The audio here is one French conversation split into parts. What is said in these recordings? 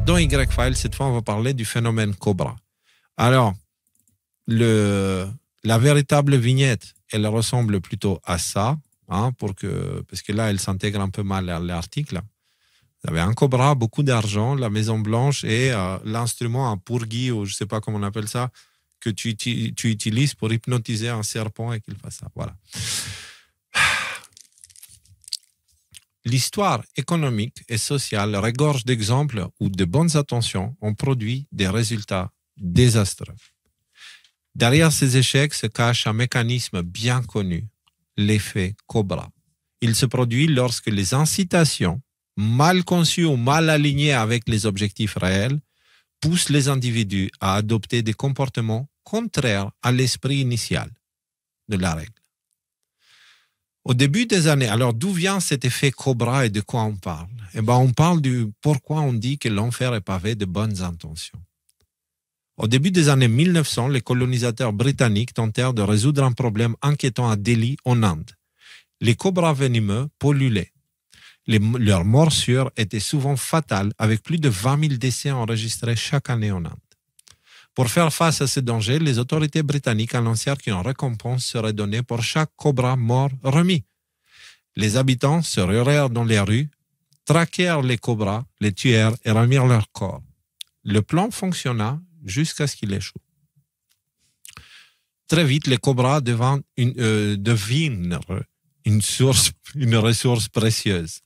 Dans Y-File, cette fois, on va parler du phénomène Cobra. Alors, la véritable vignette, elle ressemble plutôt à ça, hein, parce que là, elle s'intègre un peu mal à l'article. Vous avez un cobra, beaucoup d'argent, la Maison Blanche et l'instrument, un pourgui, ou je ne sais pas comment on appelle ça, que tu utilises pour hypnotiser un serpent et qu'il fasse ça. Voilà. L'histoire économique et sociale regorge d'exemples où de bonnes intentions ont produit des résultats désastreux. Derrière ces échecs se cache un mécanisme bien connu, l'effet Cobra. Il se produit lorsque les incitations, mal conçues ou mal alignées avec les objectifs réels, poussent les individus à adopter des comportements contraires à l'esprit initial de la règle. Au début des années, alors d'où vient cet effet Cobra et de quoi on parle? Eh bien, on parle du pourquoi on dit que l'enfer est pavé de bonnes intentions. Au début des années 1900, les colonisateurs britanniques tentèrent de résoudre un problème inquiétant à Delhi, en Inde. Les cobras venimeux pollulaient. Leurs morsures étaient souvent fatales, avec plus de 20 000 décès enregistrés chaque année en Inde. Pour faire face à ce danger, les autorités britanniques annoncèrent qu'une récompense serait donnée pour chaque cobra mort remis. Les habitants se ruèrent dans les rues, traquèrent les cobras, les tuèrent et remirent leur corps. Le plan fonctionna jusqu'à ce qu'il échoue. Très vite, les cobras devinrent une ressource précieuse.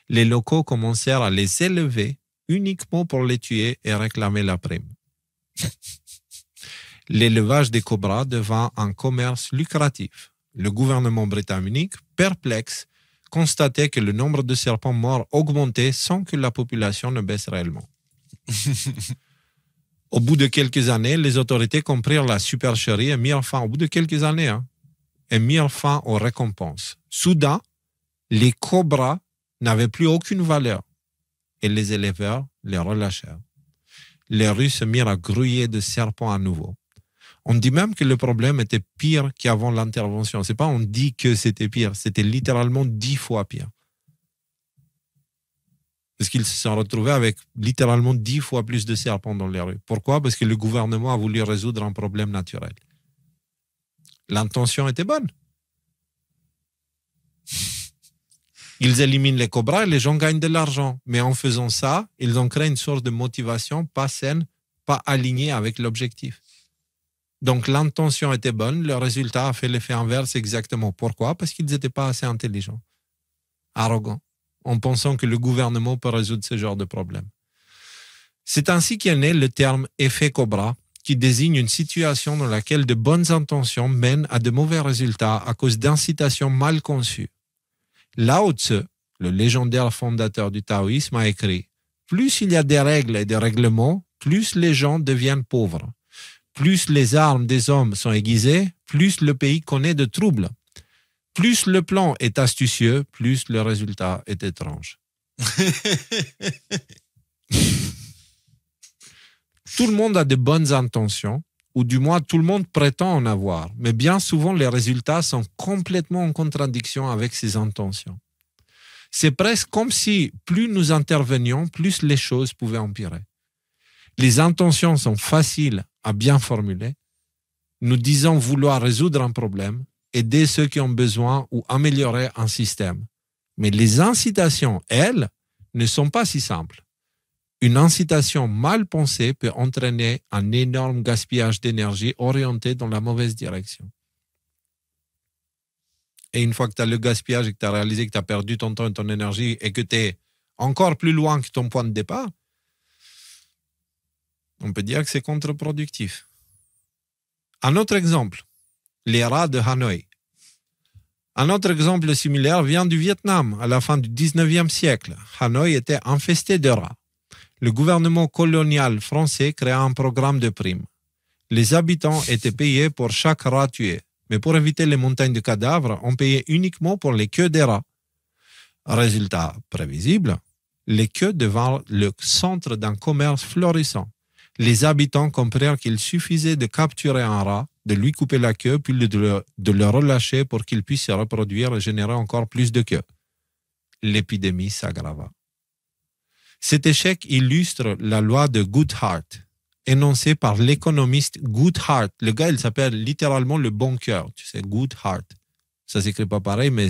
Les locaux commencèrent à les élever uniquement pour les tuer et réclamer la prime. L'élevage des cobras devint un commerce lucratif. Le gouvernement britannique, perplexe, constatait que le nombre de serpents morts augmentait sans que la population ne baisse réellement. Au bout de quelques années, les autorités comprirent la supercherie et mirent fin, au bout de quelques années, et mirent fin aux récompenses. Soudain, les cobras n'avaient plus aucune valeur et les éleveurs les relâchèrent. Les rues se mirent à grouiller de serpents à nouveau. On dit même que le problème était pire qu'avant l'intervention. C'est pas on dit que c'était pire, c'était littéralement 10 fois pire. Parce qu'ils se sont retrouvés avec littéralement 10 fois plus de serpents dans les rues. Pourquoi? Parce que le gouvernement a voulu résoudre un problème naturel. L'intention était bonne. Ils éliminent les cobras et les gens gagnent de l'argent. Mais en faisant ça, ils ont créé une sorte de motivation pas saine, pas alignée avec l'objectif. Donc l'intention était bonne, le résultat a fait l'effet inverse exactement. Pourquoi? Parce qu'ils n'étaient pas assez intelligents, arrogants, en pensant que le gouvernement peut résoudre ce genre de problème. C'est ainsi qu'est né le terme « effet Cobra », qui désigne une situation dans laquelle de bonnes intentions mènent à de mauvais résultats à cause d'incitations mal conçues. Lao Tzu, le légendaire fondateur du taoïsme, a écrit « Plus il y a des règles et des règlements, plus les gens deviennent pauvres. Plus les armes des hommes sont aiguisées, plus le pays connaît de troubles. Plus le plan est astucieux, plus le résultat est étrange. » Tout le monde a de bonnes intentions, ou du moins tout le monde prétend en avoir, mais bien souvent les résultats sont complètement en contradiction avec ses intentions. C'est presque comme si plus nous intervenions, plus les choses pouvaient empirer. Les intentions sont faciles à bien formuler. Nous disons vouloir résoudre un problème, aider ceux qui ont besoin ou améliorer un système. Mais les incitations, elles, ne sont pas si simples. Une incitation mal pensée peut entraîner un énorme gaspillage d'énergie orienté dans la mauvaise direction. Et une fois que tu as le gaspillage et que tu as réalisé que tu as perdu ton temps et ton énergie et que tu es encore plus loin que ton point de départ, on peut dire que c'est contre-productif. Un autre exemple, les rats de Hanoï. Un autre exemple similaire vient du Vietnam. À la fin du 19e siècle, Hanoï était infesté de rats. Le gouvernement colonial français créa un programme de primes. Les habitants étaient payés pour chaque rat tué. Mais pour éviter les montagnes de cadavres, on payait uniquement pour les queues des rats. Résultat prévisible, les queues devinrent le centre d'un commerce florissant. Les habitants comprirent qu'il suffisait de capturer un rat, de lui couper la queue, puis de le relâcher pour qu'il puisse se reproduire et générer encore plus de queues. L'épidémie s'aggrava. Cet échec illustre la loi de Goodhart, énoncée par l'économiste Goodhart. Le gars, il s'appelle littéralement le bon cœur. Tu sais, Goodhart. Ça ne s'écrit pas pareil, mais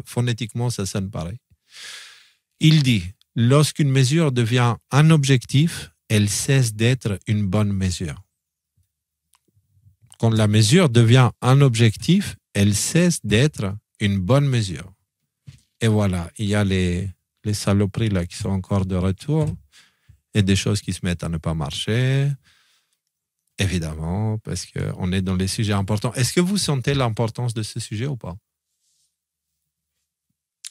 phonétiquement, ça sonne pareil. Il dit, lorsqu'une mesure devient un objectif, elle cesse d'être une bonne mesure. Quand la mesure devient un objectif, elle cesse d'être une bonne mesure. Et voilà, il y a les saloperies là qui sont encore de retour et des choses qui se mettent à ne pas marcher, évidemment, parce qu'on est dans les sujets importants. Est-ce que vous sentez l'importance de ce sujet ou pas?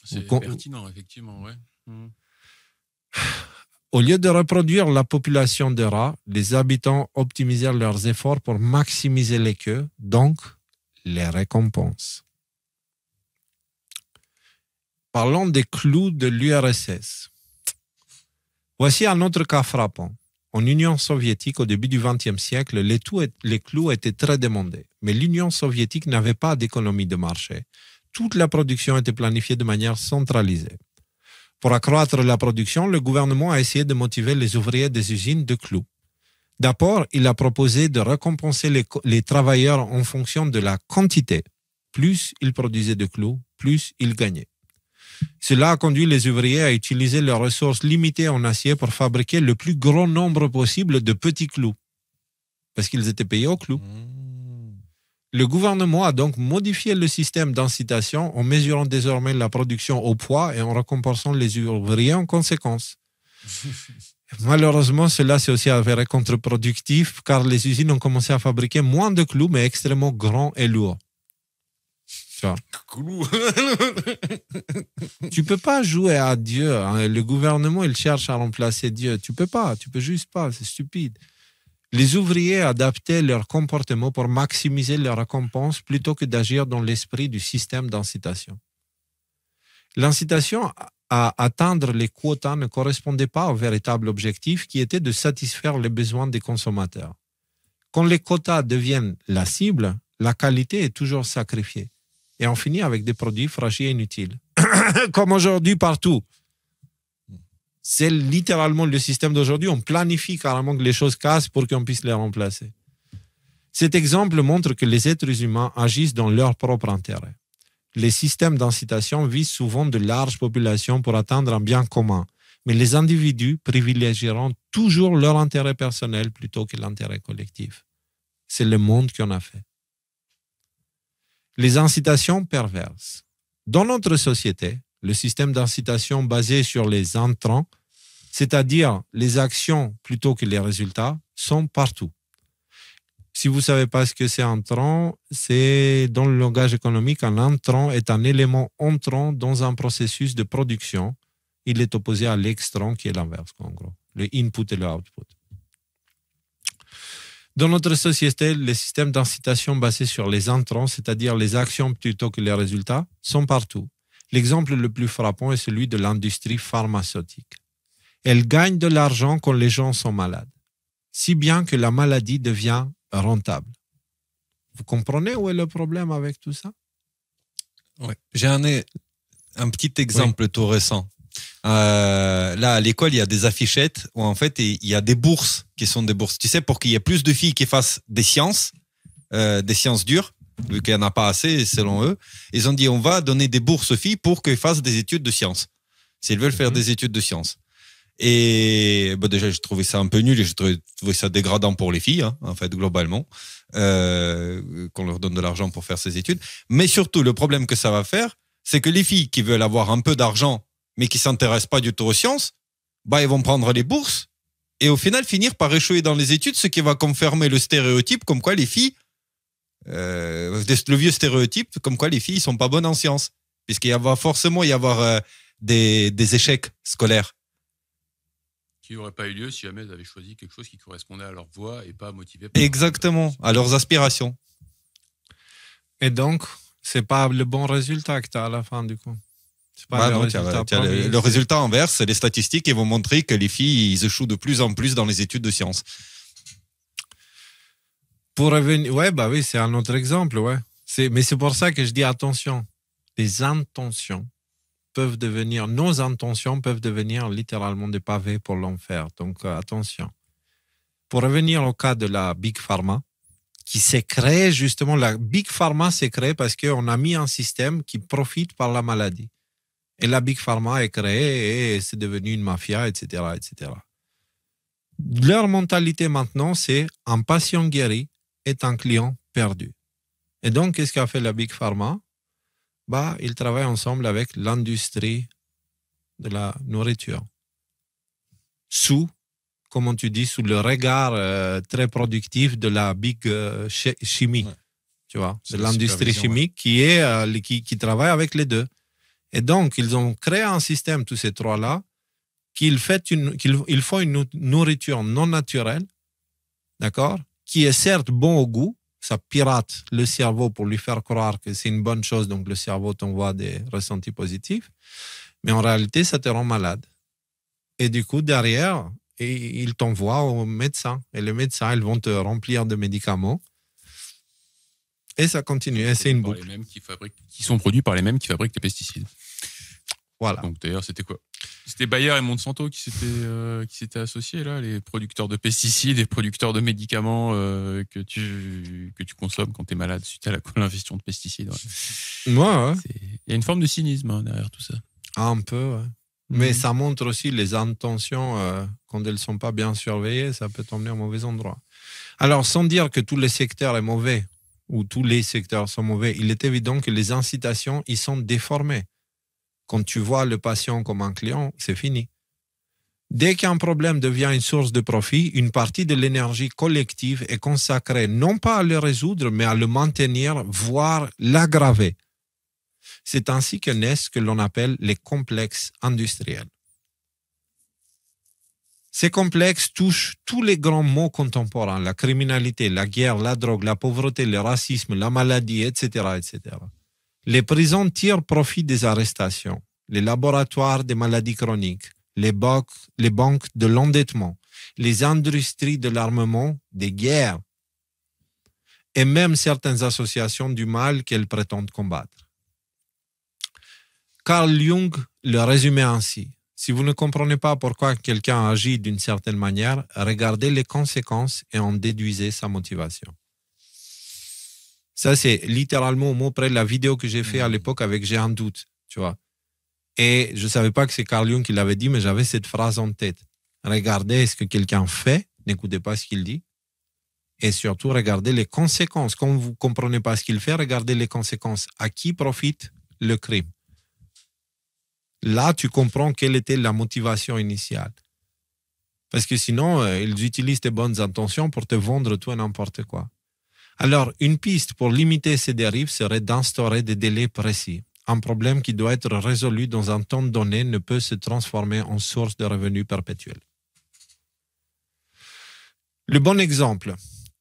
C'est pertinent, effectivement, ouais. Au lieu de reproduire la population de rats, les habitants optimisèrent leurs efforts pour maximiser les queues, donc les récompenses. Parlons des clous de l'URSS. Voici un autre cas frappant. En Union soviétique, au début du XXe siècle, les clous étaient très demandés. Mais l'Union soviétique n'avait pas d'économie de marché. Toute la production était planifiée de manière centralisée. Pour accroître la production, le gouvernement a essayé de motiver les ouvriers des usines de clous. D'abord, il a proposé de récompenser les travailleurs en fonction de la quantité. Plus ils produisaient de clous, plus ils gagnaient. Cela a conduit les ouvriers à utiliser leurs ressources limitées en acier pour fabriquer le plus grand nombre possible de petits clous, parce qu'ils étaient payés au clou. Le gouvernement a donc modifié le système d'incitation en mesurant désormais la production au poids et en récompensant les ouvriers en conséquence. Malheureusement, cela s'est aussi avéré contre-productif car les usines ont commencé à fabriquer moins de clous mais extrêmement grands et lourds. Tu peux pas jouer à Dieu. Hein. Le gouvernement, il cherche à remplacer Dieu. Tu peux juste pas, c'est stupide. Les ouvriers adaptaient leur comportement pour maximiser leurs récompenses plutôt que d'agir dans l'esprit du système d'incitation. L'incitation à atteindre les quotas ne correspondait pas au véritable objectif qui était de satisfaire les besoins des consommateurs. Quand les quotas deviennent la cible, la qualité est toujours sacrifiée et on finit avec des produits fragiles et inutiles. Comme aujourd'hui partout. C'est littéralement le système d'aujourd'hui. On planifie carrément que les choses cassent pour qu'on puisse les remplacer. Cet exemple montre que les êtres humains agissent dans leur propre intérêt. Les systèmes d'incitation visent souvent de larges populations pour atteindre un bien commun, mais les individus privilégieront toujours leur intérêt personnel plutôt que l'intérêt collectif. C'est le monde qu'on a fait. Les incitations perverses. Dans notre société, le système d'incitation basé sur les intrants, c'est-à-dire les actions plutôt que les résultats, sont partout. Si vous ne savez pas ce que c'est un intrant, c'est dans le langage économique, un intrant est un élément entrant dans un processus de production. Il est opposé à l'extrant qui est l'inverse, en gros, le input et le output. Dans notre société, les systèmes d'incitation basés sur les intrants, c'est-à-dire les actions plutôt que les résultats, sont partout. L'exemple le plus frappant est celui de l'industrie pharmaceutique. Elle gagne de l'argent quand les gens sont malades, si bien que la maladie devient rentable. Vous comprenez où est le problème avec tout ça? Ouais. J'ai un petit exemple tout récent. Là, à l'école, il y a des affichettes où en fait, il y a des bourses qui sont des bourses. Tu sais, pour qu'il y ait plus de filles qui fassent des sciences dures, vu qu'il n'y en a pas assez selon eux, ils ont dit on va donner des bourses aux filles pour qu'elles fassent des études de sciences, s'ils veulent faire des études de sciences. Et déjà, j'ai trouvé ça un peu nul et j'ai trouvé ça dégradant pour les filles, en fait, globalement, qu'on leur donne de l'argent pour faire ces études. Mais surtout, le problème que ça va faire, c'est que les filles qui veulent avoir un peu d'argent, mais qui s'intéressent pas du tout aux sciences, ils vont prendre les bourses et au final finir par échouer dans les études, ce qui va confirmer le stéréotype comme quoi les filles, le vieux stéréotype comme quoi les filles sont pas bonnes en sciences, puisqu'il va forcément y avoir des échecs scolaires. Qui n'aurait pas eu lieu si jamais elles avaient choisi quelque chose qui correspondait à leur voix et pas motivé. Exactement, à leurs aspirations. Et donc, c'est pas le bon résultat que tu as à la fin, du coup. C'est pas le résultat inverse, c'est les statistiques qui vont montrer que les filles, ils échouent de plus en plus dans les études de sciences. Pour revenir, oui, c'est un autre exemple, ouais. Mais c'est pour ça que je dis attention. Les intentions nos intentions peuvent devenir littéralement des pavés pour l'enfer. Donc, attention. Pour revenir au cas de la Big Pharma, qui s'est créée justement, la Big Pharma s'est créée parce qu'on a mis un système qui profite par la maladie. Et la Big Pharma est créée et c'est devenu une mafia, etc., etc. Leur mentalité maintenant, c'est un patient guéri est un client perdu. Et donc, qu'est-ce qu'a fait la Big Pharma? Ils travaillent ensemble avec l'industrie de la nourriture. Comment tu dis, sous le regard très productif de la Big Chimie, tu vois, de l'industrie chimique qui travaille avec les deux. Et donc, ils ont créé un système, tous ces trois-là, qu'ils font une nourriture non naturelle, d'accord, qui est certes bon au goût, ça pirate le cerveau pour lui faire croire que c'est une bonne chose, donc le cerveau t'envoie des ressentis positifs, mais en réalité, ça te rend malade. Et du coup, derrière, ils t'envoient au médecin. Et les médecins, ils vont te remplir de médicaments. Et ça continue, et c'est une boucle. Qui sont produits par les mêmes qui fabriquent les pesticides. Voilà. Donc d'ailleurs, c'était quoi? C'était Bayer et Monsanto qui s'étaient associés, là, les producteurs de pesticides et producteurs de médicaments que tu consommes quand tu es malade suite à l'ingestion de pesticides. Ouais. Il y a une forme de cynisme derrière tout ça. Un peu, ouais. Mais ça montre aussi les intentions, quand elles ne sont pas bien surveillées, ça peut t'emmener au mauvais endroit. Alors, sans dire que tous les secteurs sont mauvais, ou tous les secteurs sont mauvais, il est évident que les incitations, ils sont déformées. Quand tu vois le patient comme un client, c'est fini. Dès qu'un problème devient une source de profit, une partie de l'énergie collective est consacrée non pas à le résoudre, mais à le maintenir, voire l'aggraver. C'est ainsi que naissent ce que l'on appelle les complexes industriels. Ces complexes touchent tous les grands maux contemporains, la criminalité, la guerre, la drogue, la pauvreté, le racisme, la maladie, etc., etc. Les prisons tirent profit des arrestations, les laboratoires des maladies chroniques, les banques de l'endettement, les industries de l'armement, des guerres, et même certaines associations du mal qu'elles prétendent combattre. Carl Jung le résumait ainsi. Si vous ne comprenez pas pourquoi quelqu'un agit d'une certaine manière, regardez les conséquences et en déduisez sa motivation. Ça, c'est littéralement au mot près la vidéo que j'ai fait à l'époque avec J'ai un doute, tu vois. Et je ne savais pas que c'est Carl Jung qui l'avait dit, mais j'avais cette phrase en tête. Regardez ce que quelqu'un fait, n'écoutez pas ce qu'il dit. Et surtout, regardez les conséquences. Quand vous ne comprenez pas ce qu'il fait, regardez les conséquences. À qui profite le crime? Là, tu comprends quelle était la motivation initiale. Parce que sinon, ils utilisent tes bonnes intentions pour te vendre tout et n'importe quoi. Alors, une piste pour limiter ces dérives serait d'instaurer des délais précis. Un problème qui doit être résolu dans un temps donné ne peut se transformer en source de revenus perpétuels. Le bon exemple.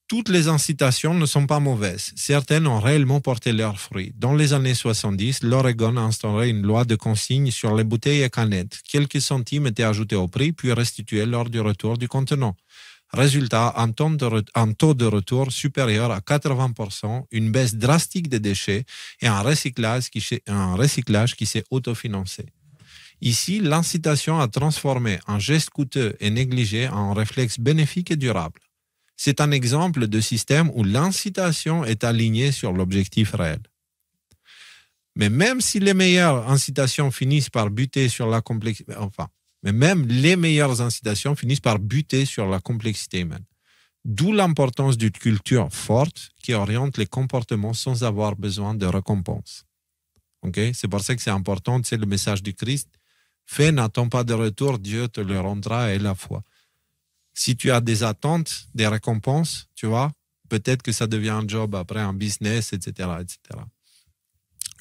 Toutes les incitations ne sont pas mauvaises. Certaines ont réellement porté leurs fruits. Dans les années 70, l'Oregon a instauré une loi de consigne sur les bouteilles et canettes. Quelques centimes étaient ajoutés au prix, puis restitués lors du retour du contenant. Résultat, un taux de retour supérieur à 80%, une baisse drastique des déchets et un recyclage qui s'est autofinancé. Ici, l'incitation a transformé un geste coûteux et négligé en réflexe bénéfique et durable. C'est un exemple de système où l'incitation est alignée sur l'objectif réel. Mais même si les meilleures incitations finissent par buter sur la complexité, Mais même les meilleures incitations finissent par buter sur la complexité humaine. D'où l'importance d'une culture forte qui oriente les comportements sans avoir besoin de récompense. Okay? C'est pour ça que c'est important, c'est le message du Christ. Fais, n'attends pas de retour, Dieu te le rendra et la foi. Si tu as des attentes, des récompenses, tu vois, peut-être que ça devient un job après, un business, etc., etc.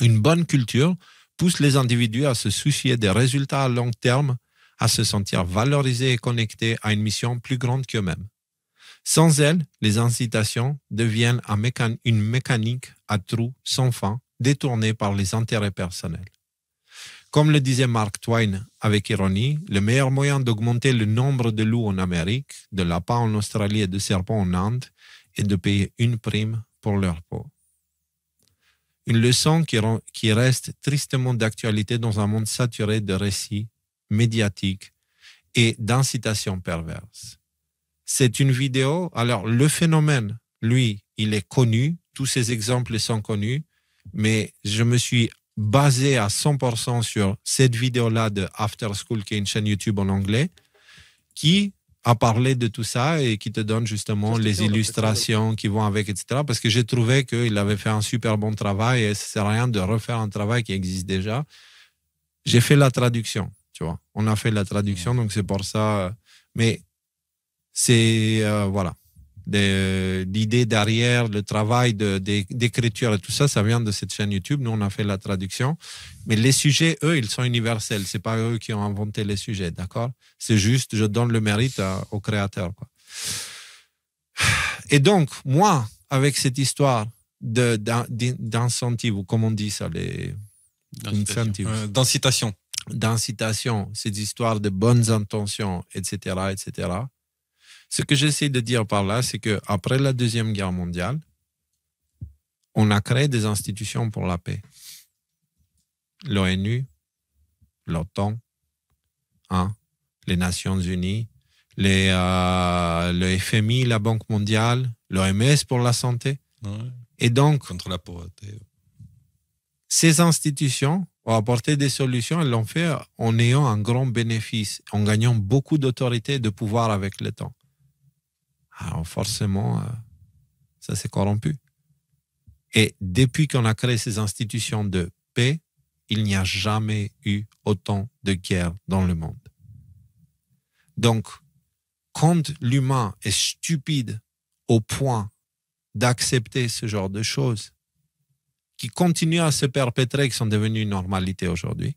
Une bonne culture pousse les individus à se soucier des résultats à long terme, à se sentir valorisés et connectés à une mission plus grande qu'eux-mêmes. Sans elle, les incitations deviennent une mécanique à trous sans fin, détournée par les intérêts personnels. Comme le disait Mark Twain avec ironie, le meilleur moyen d'augmenter le nombre de loups en Amérique, de lapins en Australie et de serpents en Inde est de payer une prime pour leur peau. Une leçon qui reste tristement d'actualité dans un monde saturé de récits médiatiques et d'incitations perverses. C'est une vidéo, alors le phénomène, lui, il est connu, tous ces exemples sont connus, mais je me suis basé à 100% sur cette vidéo-là de After School, qui est une chaîne YouTube en anglais, qui a parlé de tout ça et qui te donne justement les illustrations qui vont avec, etc. Parce que j'ai trouvé qu'il avait fait un super bon travail et ça ne sert à rien de refaire un travail qui existe déjà. J'ai fait la traduction, tu vois. On a fait la traduction, donc c'est pour ça. Mais c'est, voilà. L'idée derrière, le travail d'écriture et tout ça, ça vient de cette chaîne YouTube. Nous, on a fait la traduction. Mais les sujets, eux, ils sont universels. C'est pas eux qui ont inventé les sujets, d'accord? C'est juste, je donne le mérite au créateur, quoi. Et donc, moi, avec cette histoire d'incentive, ou comment on dit ça, d'incitation, cette histoire de bonnes intentions, etc., etc., ce que j'essaie de dire par là, c'est qu'après la Deuxième Guerre mondiale, on a créé des institutions pour la paix. L'ONU, l'OTAN, les Nations Unies, le FMI, la Banque mondiale, l'OMS pour la santé. Ouais. Et donc, contre la pauvreté. Ces institutions ont apporté des solutions et l'ont fait en ayant un grand bénéfice, en gagnant beaucoup d'autorité et de pouvoir avec le temps. Alors forcément, ça s'est corrompu. Et depuis qu'on a créé ces institutions de paix, il n'y a jamais eu autant de guerres dans le monde. Donc, quand l'humain est stupide au point d'accepter ce genre de choses, qui continuent à se perpétrer, qui sont devenues une normalité aujourd'hui,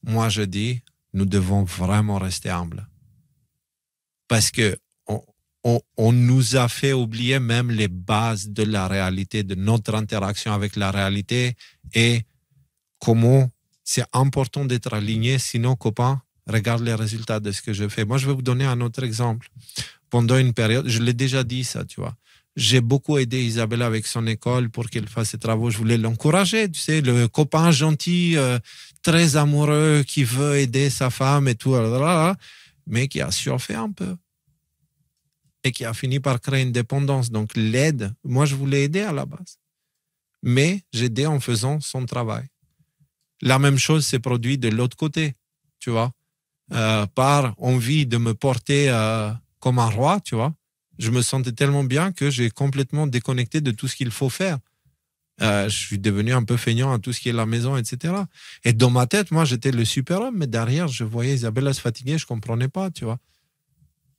moi je dis, nous devons vraiment rester humbles. Parce que on nous a fait oublier même les bases de la réalité, de notre interaction avec la réalité et comment c'est important d'être aligné. Sinon, copains, regarde les résultats de ce que je fais. Moi, je vais vous donner un autre exemple. Pendant une période, je l'ai déjà dit ça, tu vois. J'ai beaucoup aidé Isabella avec son école pour qu'elle fasse ses travaux. Je voulais l'encourager, tu sais, le copain gentil, très amoureux, qui veut aider sa femme et tout, mais qui a surfait un peu. Et qui a fini par créer une dépendance. Donc l'aide, moi je voulais aider à la base. Mais j'aidais en faisant son travail. La même chose s'est produite de l'autre côté, tu vois. Par envie de me porter comme un roi, tu vois. Je me sentais tellement bien que j'ai complètement déconnecté de tout ce qu'il faut faire. Je suis devenu un peu feignant à tout ce qui est la maison, etc. Et dans ma tête, moi j'étais le super-homme, mais derrière, je voyais Isabella se fatiguer, je ne comprenais pas, tu vois.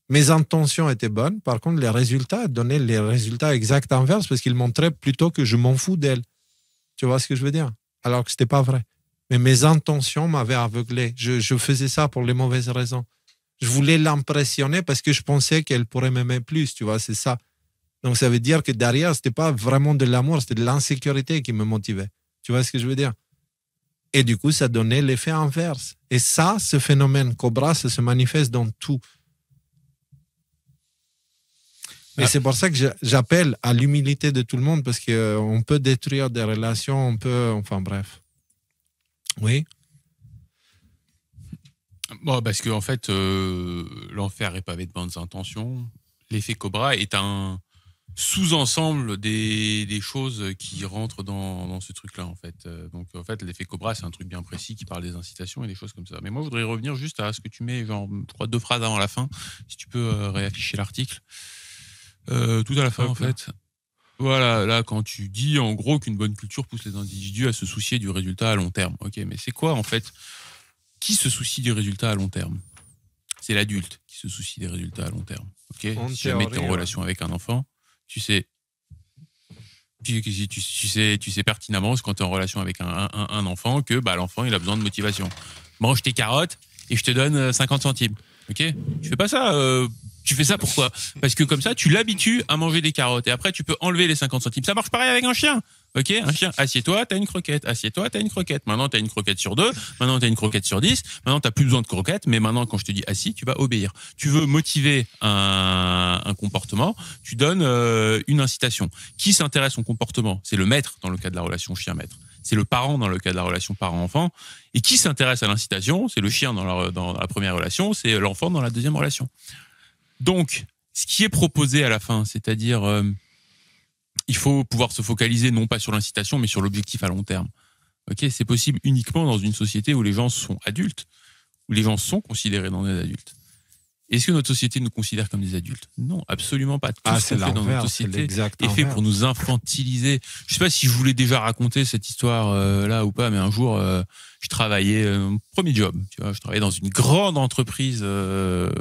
Mes intentions étaient bonnes, par contre, les résultats donnaient les résultats exacts inverses parce qu'ils montraient plutôt que je m'en fous d'elle. Tu vois ce que je veux dire? Alors que ce n'était pas vrai. Mais mes intentions m'avaient aveuglé. Je faisais ça pour les mauvaises raisons. Je voulais l'impressionner parce que je pensais qu'elle pourrait m'aimer plus, tu vois, c'est ça. Donc ça veut dire que derrière, ce n'était pas vraiment de l'amour, c'était de l'insécurité qui me motivait. Tu vois ce que je veux dire? Et du coup, ça donnait l'effet inverse. Et ça, ce phénomène Cobra, ça se manifeste dans tout. Et c'est pour ça que j'appelle à l'humilité de tout le monde parce qu'on peut détruire des relations, on peut... Enfin bref. Oui. Bon, parce qu'en fait, l'enfer est pavé de bonnes intentions. L'effet Cobra est un sous-ensemble des choses qui rentrent dans ce truc-là, en fait. Donc, en fait, l'effet Cobra, c'est un truc bien précis qui parle des incitations et des choses comme ça. Mais moi, je voudrais revenir juste à ce que tu mets, genre, je crois, 2 phrases avant la fin, si tu peux réafficher l'article. Tout à la fin, en fait. Voilà, là, quand tu dis, en gros, qu'une bonne culture pousse les individus à se soucier du résultat à long terme. Ok, mais c'est quoi, en fait? Qui se soucie du résultat à long terme? C'est l'adulte qui se soucie des résultats à long terme. Ok, si jamais tu es en relation avec un enfant, tu sais pertinemment quand tu es en relation avec un enfant que l'enfant il a besoin de motivation. Mange tes carottes et je te donne 50 centimes. Ok, tu fais pas ça. Tu fais ça pourquoi? Parce que comme ça, tu l'habitues à manger des carottes et après tu peux enlever les 50 centimes. Ça marche pareil avec un chien. Ok, un chien, assieds-toi, t'as une croquette. Assieds-toi, t'as une croquette. Maintenant, t'as une croquette sur 2. Maintenant, t'as une croquette sur 10. Maintenant, t'as plus besoin de croquettes. Mais maintenant, quand je te dis assis, tu vas obéir. Tu veux motiver un comportement, tu donnes une incitation. Qui s'intéresse au comportement? C'est le maître dans le cas de la relation chien-maître. C'est le parent dans le cas de la relation parent-enfant. Et qui s'intéresse à l'incitation? C'est le chien dans la première relation, c'est l'enfant dans la deuxième relation. Donc, ce qui est proposé à la fin, c'est-à-dire il faut pouvoir se focaliser non pas sur l'incitation, mais sur l'objectif à long terme. Ok, c'est possible uniquement dans une société où les gens sont adultes, où les gens sont considérés dans des adultes. Est-ce que notre société nous considère comme des adultes? Non, absolument pas. Tout ce qu'on fait dans notre société est fait pour nous infantiliser. Je sais pas si je voulais déjà raconter cette histoire là ou pas, mais un jour, je travaillais, mon premier job, tu vois, je travaillais dans une grande entreprise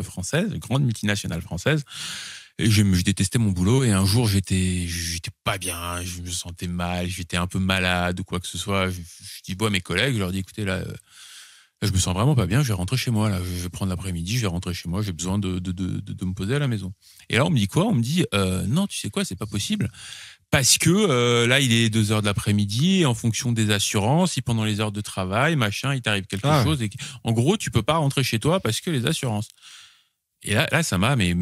française, une grande multinationale française. Et je détestais mon boulot et un jour j'étais pas bien, je me sentais mal, j'étais un peu malade ou quoi que ce soit. Je dis à mes collègues, je leur dis écoutez là, je me sens vraiment pas bien, je vais rentrer chez moi là, je vais prendre l'après-midi, je vais rentrer chez moi, j'ai besoin de me poser à la maison. Et là on me dit quoi? On me dit non, tu sais quoi, c'est pas possible. Parce que là, il est 2h de l'après-midi, et en fonction des assurances, si pendant les heures de travail, machin, il t'arrive quelque chose. Et en gros, tu peux pas rentrer chez toi parce que les assurances. Et là, ça m'a mais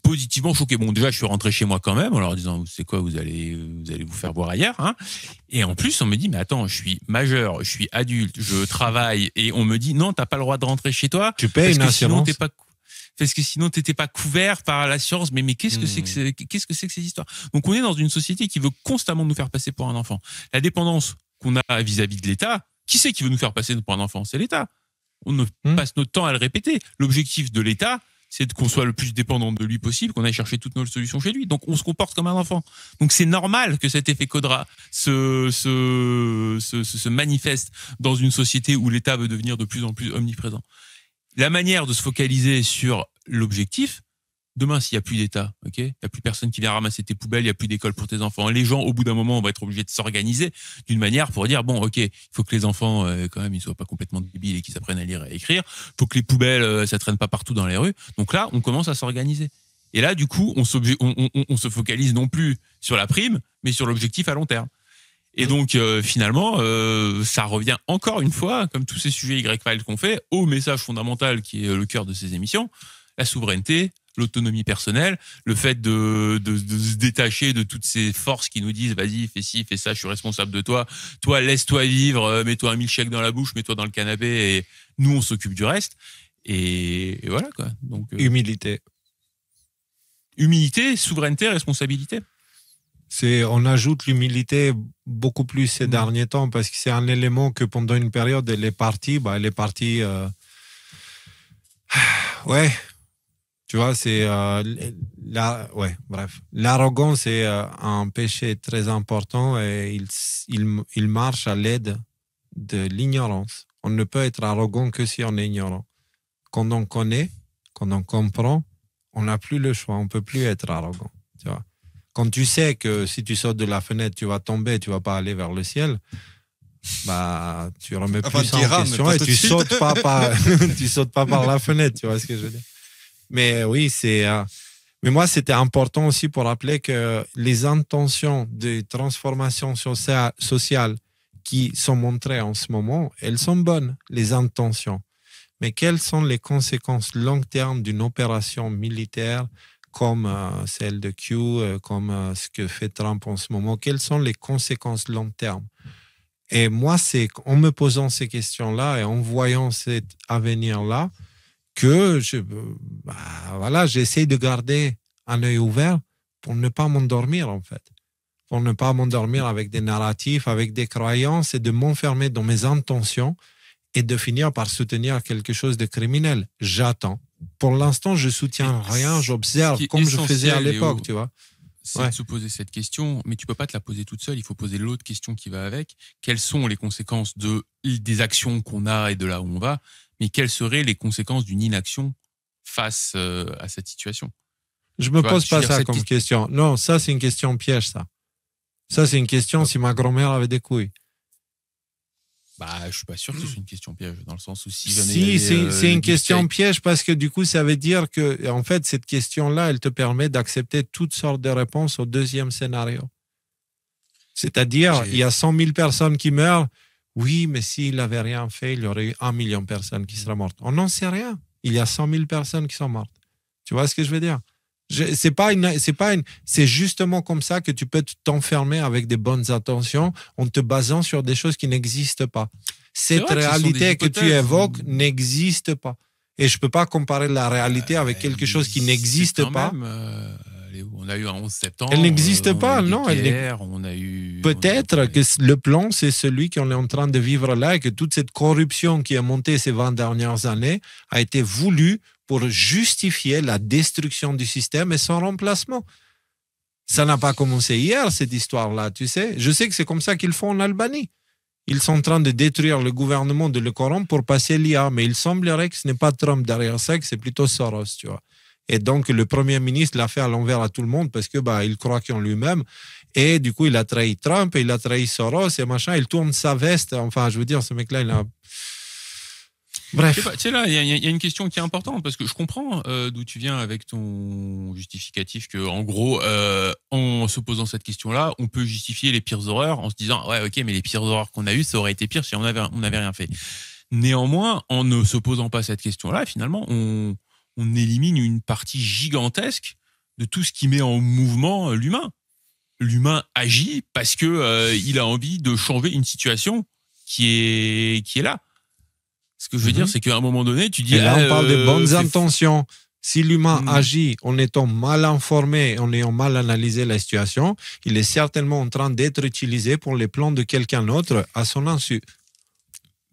positivement choqué. Bon, déjà, je suis rentré chez moi quand même en leur disant, c'est quoi, vous allez vous faire voir ailleurs, hein. Et en plus, on me dit, mais attends, je suis majeur, je suis adulte, je travaille, et on me dit, non, t'as pas le droit de rentrer chez toi. Tu payes une assurance. Parce que sinon, t'étais pas couvert par l'assurance. Mais qu'est-ce que c'est que ces histoires? Donc, on est dans une société qui veut constamment nous faire passer pour un enfant. La dépendance qu'on a vis-à-vis de l'État, qui c'est qui veut nous faire passer pour un enfant? C'est l'État. On passe notre temps à le répéter. L'objectif de l'État, c'est qu'on soit le plus dépendant de lui possible, qu'on aille chercher toutes nos solutions chez lui. Donc, on se comporte comme un enfant. Donc, c'est normal que cet effet Cobra se manifeste dans une société où l'État veut devenir de plus en plus omniprésent. La manière de se focaliser sur l'objectif, demain, s'il n'y a plus d'État, ok, il n'y a plus personne qui vient ramasser tes poubelles, il n'y a plus d'école pour tes enfants. Les gens, au bout d'un moment, on va être obligés de s'organiser d'une manière pour dire, bon, ok, il faut que les enfants, quand même, ils soient pas complètement débiles et qu'ils apprennent à lire et à écrire. Il faut que les poubelles, ça traîne pas partout dans les rues. Donc là, on commence à s'organiser. Et là, du coup, on se focalise non plus sur la prime, mais sur l'objectif à long terme. Et donc, finalement, ça revient encore une fois, comme tous ces sujets Y-Files qu'on fait, au message fondamental qui est le cœur de ces émissions, la souveraineté, l'autonomie personnelle, le fait de se détacher de toutes ces forces qui nous disent vas-y, fais ci, fais ça, je suis responsable de toi, toi, laisse-toi vivre, mets-toi un milkshake dans la bouche, mets-toi dans le canapé et nous, on s'occupe du reste. Et voilà, quoi. Donc, humilité, souveraineté, responsabilité. On ajoute l'humilité beaucoup plus ces derniers temps parce que c'est un élément que pendant une période, elle est partie. Ouais, tu vois, l'arrogance est un péché très important et il marche à l'aide de l'ignorance. On ne peut être arrogant que si on est ignorant. Quand on connaît, quand on comprend, on n'a plus le choix, on ne peut plus être arrogant, tu vois. Quand tu sais que si tu sautes de la fenêtre, tu vas tomber, tu ne vas pas aller vers le ciel, tu remets plus ça en question et tu sautes pas par la fenêtre, tu vois ce que je veux dire. Mais oui, mais moi, c'était important aussi pour rappeler que les intentions de transformation sociale qui sont montrées en ce moment, elles sont bonnes, les intentions. Mais quelles sont les conséquences long terme d'une opération militaire comme celle de Q, comme ce que fait Trump en ce moment? Quelles sont les conséquences long terme? Et moi, c'est en me posant ces questions-là et en voyant cet avenir-là que j'essaie de garder un œil ouvert pour ne pas m'endormir, en fait. Pour ne pas m'endormir avec des narratifs, avec des croyances et de m'enfermer dans mes intentions et de finir par soutenir quelque chose de criminel. J'attends. Pour l'instant, je soutiens rien, j'observe comme je faisais à l'époque, Léo, tu vois. C'est de se poser cette question, mais tu peux pas te la poser toute seule, il faut poser l'autre question qui va avec. Quelles sont les conséquences des actions qu'on a et de là où on va, mais quelles seraient les conséquences d'une inaction face à cette situation? Je me pose pas ça comme question. Non, ça, c'est une question piège, ça. Ça, c'est une question si ma grand-mère avait des couilles. Je suis pas sûr que ce soit une question piège, dans le sens où si c'est une question piège parce que du coup, ça veut dire que, en fait, cette question-là, elle te permet d'accepter toutes sortes de réponses au deuxième scénario. C'est-à-dire, il y a 100 000 personnes qui meurent. Oui, mais s'il n'avait rien fait, il y aurait eu 1 million de personnes qui seraient mortes. On n'en sait rien. Il y a 100 000 personnes qui sont mortes. Tu vois ce que je veux dire? C'est justement comme ça que tu peux t'enfermer avec des bonnes intentions en te basant sur des choses qui n'existent pas. Cette réalité que tu évoques n'existe pas. Et je ne peux pas comparer la réalité avec quelque chose qui n'existe pas. On a eu un 11 septembre. Elle n'existe pas, non. Peut-être que le plan, c'est celui qu'on est en train de vivre là et que toute cette corruption qui est montée ces 20 dernières années a été voulue pour justifier la destruction du système et son remplacement. Ça n'a pas commencé hier, cette histoire-là, tu sais. Je sais que c'est comme ça qu'ils font en Albanie. Ils sont en train de détruire le gouvernement, de le corrompre pour passer l'IA. Mais il semblerait que ce n'est pas Trump derrière ça, que c'est plutôt Soros, tu vois. Et donc, le Premier ministre l'a fait à l'envers à tout le monde parce que il croit qu'en lui-même. Et du coup, il a trahi Trump, et il a trahi Soros et machin. Il tourne sa veste. Enfin, je veux dire, ce mec-là, il a... Bref. Tu sais, là, il y a une question qui est importante parce que je comprends d'où tu viens avec ton justificatif que, en gros, en se posant cette question-là, on peut justifier les pires horreurs en se disant ouais, ok, mais les pires horreurs qu'on a eues, ça aurait été pire si on avait rien fait. Néanmoins, en ne se posant pas cette question-là, finalement, on élimine une partie gigantesque de tout ce qui met en mouvement l'humain. L'humain agit parce que il a envie de changer une situation qui est là. Ce que je veux dire, c'est qu'à un moment donné, tu dis... Et là, on parle de bonnes intentions. Si l'humain agit en étant mal informé, en ayant mal analysé la situation, il est certainement en train d'être utilisé pour les plans de quelqu'un d'autre à son insu.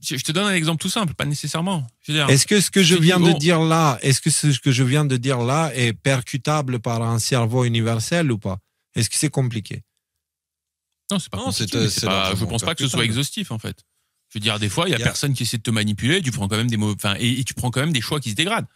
Je te donne un exemple tout simple, pas nécessairement. Est-ce que ce que je viens de dire là, est percutable par un cerveau universel ou pas? Est-ce que c'est compliqué? Non, c'est pas compliqué. Je pense pas que ce soit exhaustif, en fait. Je veux dire, des fois, il y a personne qui essaie de te manipuler, tu prends quand même et tu prends quand même des choix qui se dégradent.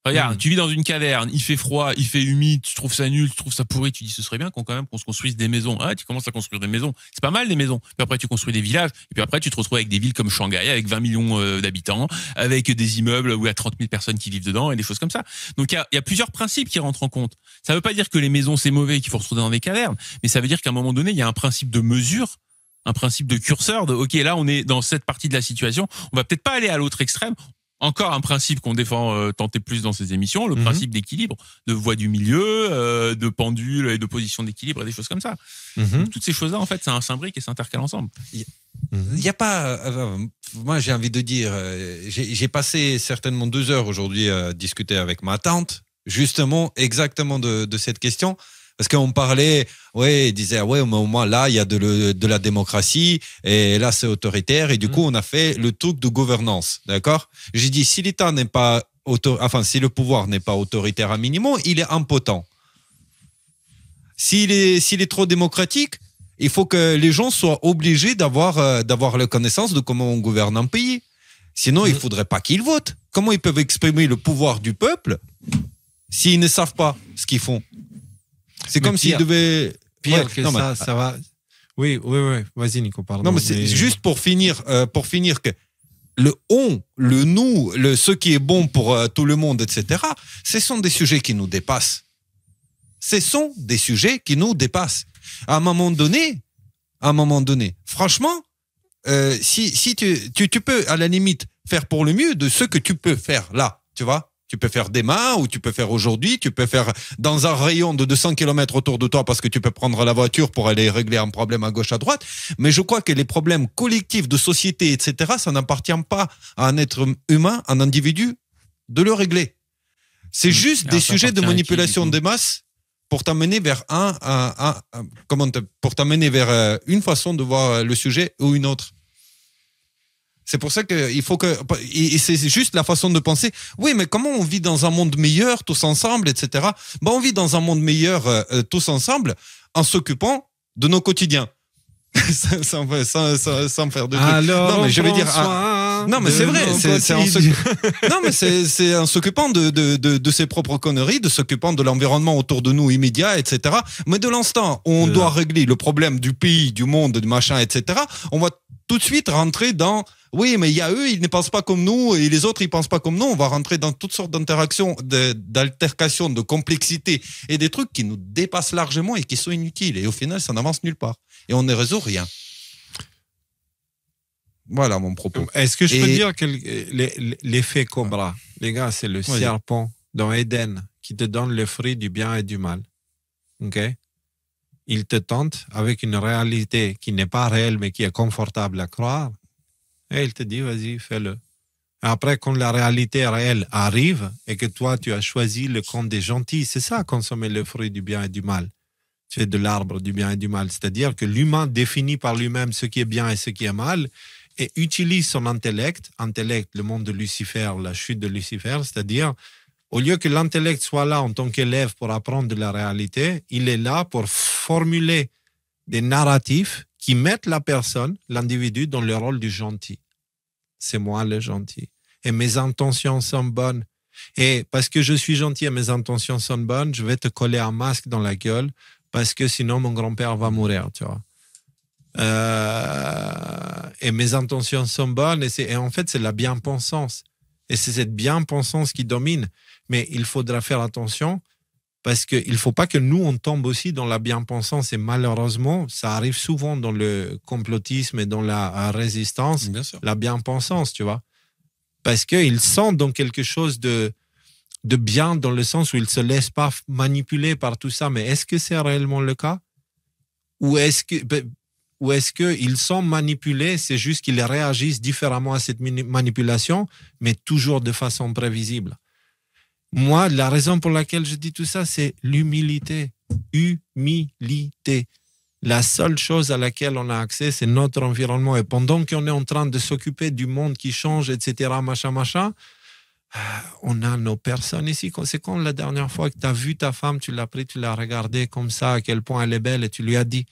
Regarde, tu vis dans une caverne, il fait froid, il fait humide, tu trouves ça nul, tu trouves ça pourri, tu dis ce serait bien qu'on se construise des maisons. Ah, tu commences à construire des maisons. C'est pas mal, des maisons. Puis après, tu construis des villages. Et puis après, tu te retrouves avec des villes comme Shanghai, avec 20 millions d'habitants, avec des immeubles où il y a 30 000 personnes qui vivent dedans et des choses comme ça. Donc, il y a plusieurs principes qui rentrent en compte. Ça veut pas dire que les maisons, c'est mauvais et qu'il faut se retrouver dans des cavernes. Mais ça veut dire qu'à un moment donné, il y a un principe de mesure, un principe de curseur de, OK, là, on est dans cette partie de la situation. On va peut-être pas aller à l'autre extrême. Encore un principe qu'on défend tant et plus dans ces émissions, le principe d'équilibre, de voie du milieu, de pendule et de position d'équilibre et des choses comme ça. Toutes ces choses-là, en fait, ça s'imbrique et s'intercale ensemble. Il n'y a pas... moi, j'ai envie de dire, j'ai passé certainement 2 heures aujourd'hui à discuter avec ma tante, justement, exactement de cette question. Parce qu'on parlait, il disait, mais au moins là, il y a de la démocratie, et là, c'est autoritaire, et du coup, on a fait le truc de gouvernance, d'accord? J'ai dit, si l'État n'est pas si le pouvoir n'est pas autoritaire à minimum, il est impotent. S'il est trop démocratique, il faut que les gens soient obligés d'avoir la connaissance de comment on gouverne un pays. Sinon, il ne faudrait pas qu'ils votent. Comment ils peuvent exprimer le pouvoir du peuple s'ils ne savent pas ce qu'ils font? C'est comme s'ils devaient... Pire que ça va... Oui. Vas-y, Nico, pardon. Non, mais c'est juste pour finir que le on, le nous, ce qui est bon pour tout le monde, etc., ce sont des sujets qui nous dépassent. À un moment donné, franchement, si tu peux, à la limite, faire pour le mieux de ce que tu peux faire là, tu vois. Tu peux faire demain ou tu peux faire aujourd'hui, tu peux faire dans un rayon de 200 km autour de toi parce que tu peux prendre la voiture pour aller régler un problème à gauche, à droite. Mais je crois que les problèmes collectifs de société, etc., ça n'appartient pas à un être humain, un individu, de le régler. C'est juste des sujets de manipulation des masses pour t'amener vers pour t'amener vers une façon de voir le sujet ou une autre. C'est pour ça qu'il faut que... Et c'est juste la façon de penser. Oui, mais comment on vit dans un monde meilleur tous ensemble, etc. On vit dans un monde meilleur tous ensemble en s'occupant de nos quotidiens. sans faire de trucs. Alors, non, mais je veux dire... non, mais c'est vrai. C'est en s'occupant de ses propres conneries, de s'occupant de l'environnement autour de nous immédiat, etc. Mais de l'instant où on doit régler le problème du pays, du monde, du machin, etc., on va tout de suite rentrer dans... Oui, mais il y a eux, ils ne pensent pas comme nous, et les autres, ils pensent pas comme nous. On va rentrer dans toutes sortes d'interactions, d'altercations, de complexité, et des trucs qui nous dépassent largement et qui sont inutiles. Et au final, ça n'avance nulle part. Et on ne résout rien. Voilà mon propos. Est-ce que je peux dire que l'effet Cobra, les gars, c'est le serpent dans Éden qui te donne le fruit du bien et du mal. Ok? Il te tente avec une réalité qui n'est pas réelle, mais qui est confortable à croire. Et il te dit, vas-y, fais-le. Après, quand la réalité réelle arrive et que toi, tu as choisi le camp des gentils, c'est ça, consommer le fruit du bien et du mal. Tu es de l'arbre du bien et du mal. C'est-à-dire que l'humain définit par lui-même ce qui est bien et ce qui est mal et utilise son intellect, le monde de Lucifer, la chute de Lucifer, c'est-à-dire, au lieu que l'intellect soit là en tant qu'élève pour apprendre de la réalité, il est là pour formuler des narratifs qui mettent la personne, l'individu, dans le rôle du gentil. C'est moi le gentil. Et mes intentions sont bonnes. Et parce que je suis gentil et mes intentions sont bonnes, je vais te coller un masque dans la gueule parce que sinon mon grand-père va mourir, tu vois. Et mes intentions sont bonnes et en fait, c'est la bien-pensance. Et c'est cette bien-pensance qui domine. Mais il faudra faire attention parce qu'il ne faut pas que nous, on tombe aussi dans la bien-pensance. Et malheureusement, ça arrive souvent dans le complotisme et dans la résistance, la bien-pensance, tu vois. Parce qu'ils sentent dans quelque chose de bien dans le sens où ils ne se laissent pas manipuler par tout ça. Mais est-ce que c'est réellement le cas? Ou est-ce qu'ils sont manipulés, c'est juste qu'ils réagissent différemment à cette manipulation, mais toujours de façon prévisible. Moi, la raison pour laquelle je dis tout ça, c'est l'humilité. Humilité. La seule chose à laquelle on a accès, c'est notre environnement. Et pendant qu'on est en train de s'occuper du monde qui change, etc., machin, on a nos personnes ici. C'est quand la dernière fois que tu as vu ta femme, tu l'as pris, tu l'as regardée comme ça, à quel point elle est belle, et tu lui as dit.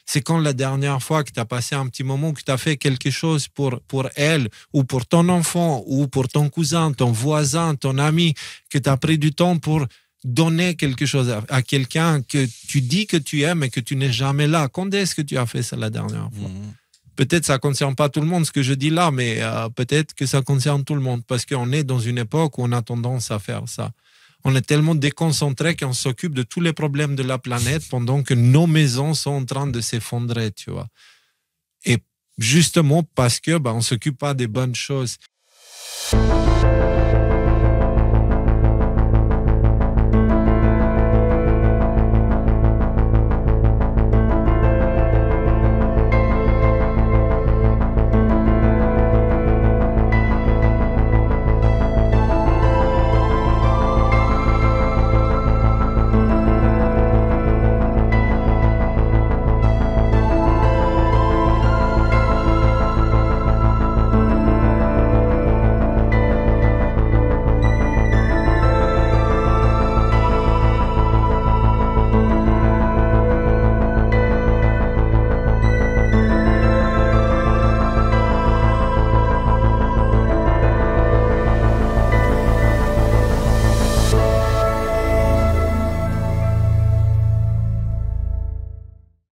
C'est quand la dernière fois que tu as passé un petit moment, que tu as fait quelque chose pour elle, ou pour ton enfant, ou pour ton cousin, ton voisin, ton ami, que tu as pris du temps pour donner quelque chose à quelqu'un que tu dis que tu aimes et que tu n'es jamais là. Quand est-ce que tu as fait ça la dernière fois? Peut-être que ça ne concerne pas tout le monde ce que je dis là, mais peut-être que ça concerne tout le monde parce qu'on est dans une époque où on a tendance à faire ça. On est tellement déconcentré qu'on s'occupe de tous les problèmes de la planète pendant que nos maisons sont en train de s'effondrer, tu vois. Et justement parce que on ne s'occupe pas des bonnes choses.